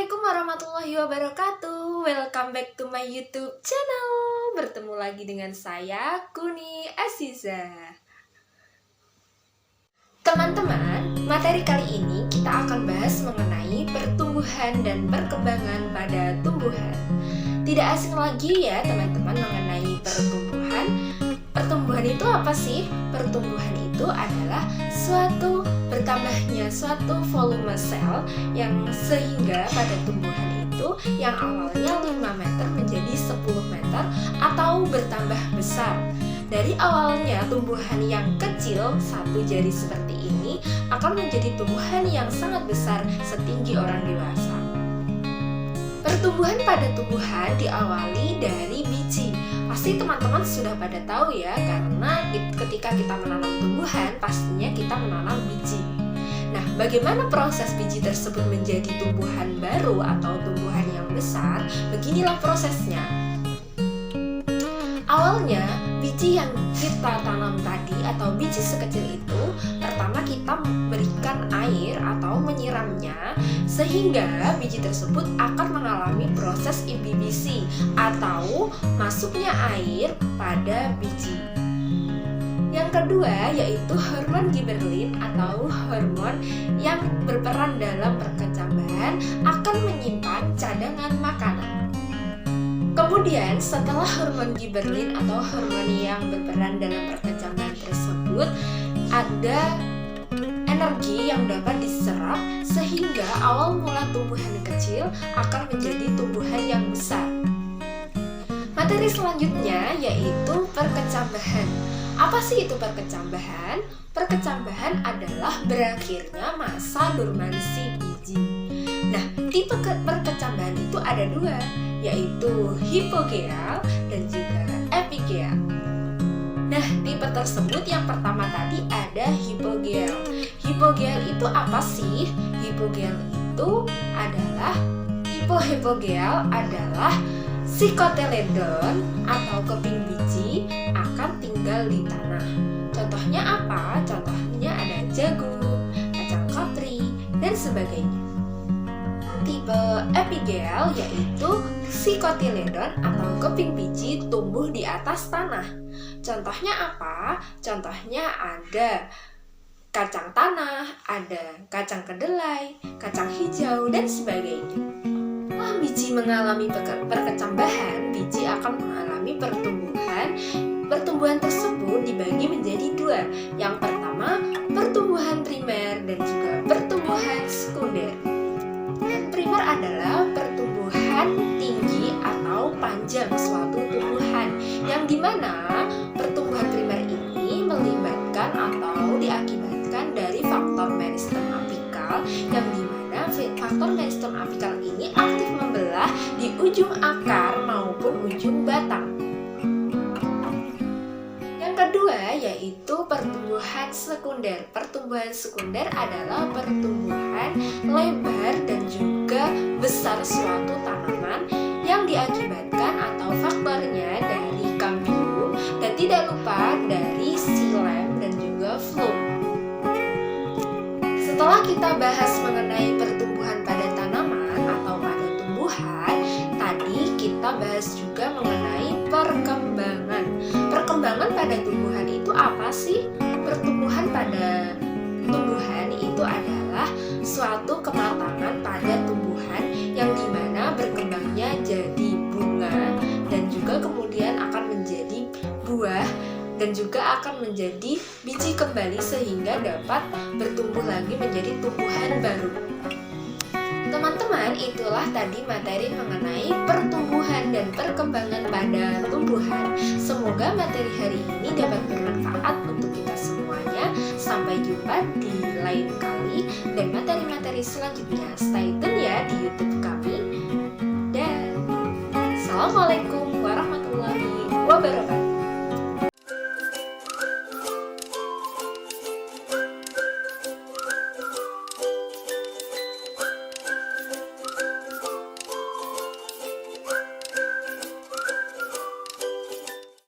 Assalamualaikum warahmatullahi wabarakatuh. Welcome back to my YouTube channel. Bertemu lagi dengan saya, Kuni Aziza. Teman-teman, materi kali ini kita akan bahas mengenai pertumbuhan dan perkembangan pada tumbuhan. Tidak asing lagi ya teman-teman mengenai pertumbuhan. Pertumbuhan itu apa sih? Pertumbuhan itu adalah bertambahnya suatu volume sel yang sehingga pada tumbuhan itu yang awalnya 5 meter menjadi 10 meter atau bertambah besar. Dari awalnya tumbuhan yang kecil, 1 jari seperti ini, akan menjadi tumbuhan yang sangat besar setinggi orang dewasa. Pertumbuhan pada tumbuhan diawali dari biji. Pasti teman-teman sudah pada tahu ya, karena ketika kita menanam tumbuhan, pastinya kita menanam biji. Nah, bagaimana proses biji tersebut menjadi tumbuhan baru atau tumbuhan yang besar? Beginilah prosesnya. Awalnya, biji yang kita tanam tadi atau biji sekecil itu, pertama kita berikan air atau menyiramnya sehingga biji tersebut akan mengalami proses imbibisi atau masuknya air pada biji. Yang kedua yaitu hormon giberlin atau hormon yang berperan dalam perkecambahan akan menyimpan cadangan makanan. Kemudian setelah hormon giberlin atau hormon yang berperan dalam perkecambahan tersebut, ada energi yang dapat diserap sehingga awal mula tumbuhan kecil akan menjadi tumbuhan yang besar. Materi selanjutnya yaitu perkecambahan. Apa sih itu perkecambahan? Perkecambahan adalah berakhirnya masa dormansi biji. Nah, tipe perkecambahan itu ada 2, yaitu hipogeal dan juga epigeal. Nah, tipe tersebut yang pertama tadi ada hipogeal. Hipogeal itu apa sih? Hipogeal itu adalah hipogeal adalah psikoteledon atau keping biji akan tinggal di tanah. Contohnya apa? Contohnya ada jagung, kacang kapri, dan sebagainya. Tipe epigeal yaitu psikotiledon atau keping biji tumbuh di atas tanah. Contohnya apa? Contohnya ada kacang tanah, ada kacang kedelai, kacang hijau, dan sebagainya. Setelah biji mengalami perkecambahan, biji akan mengalami pertumbuhan. Pertumbuhan tersebut dibagi menjadi 2. Yang pertama, pertumbuhan primer dan juga pertumbuhan sekunder. Primer adalah pertumbuhan tinggi atau panjang suatu tumbuhan, yang dimana pertumbuhan primer ini melibatkan atau diakibatkan dari faktor meristem apikal, yang dimana faktor meristem apikal ini aktif membelah di ujung akar maupun ujung batang. Yang kedua yaitu pertumbuhan sekunder. Pertumbuhan sekunder adalah pertumbuhan lebar dan juga besar suatu tanaman yang diakibatkan atau faktornya dari kambium dan tidak lupa dari xilem dan juga phloem. Setelah kita bahas mengenai pertumbuhan pada tanaman atau pada tumbuhan, tadi kita bahas juga mengenai perkembangan. Perkembangan pada tumbuhan itu apa sih? Pertumbuhan pada tumbuhan itu adalah suatu kematangan pada tumbuhan yang dimana berkembangnya jadi bunga dan juga kemudian akan menjadi buah dan juga akan menjadi biji kembali sehingga dapat bertumbuh lagi menjadi tumbuhan baru. Teman-teman, itulah tadi materi mengenai pertumbuhan dan perkembangan pada tumbuhan. Semoga materi hari ini dapat bermanfaat untuk kita semuanya. Sampai jumpa di lain kali dan materi-materi selanjutnya. Stay tune ya di YouTube kami. Dan Assalamualaikum warahmatullahi wabarakatuh.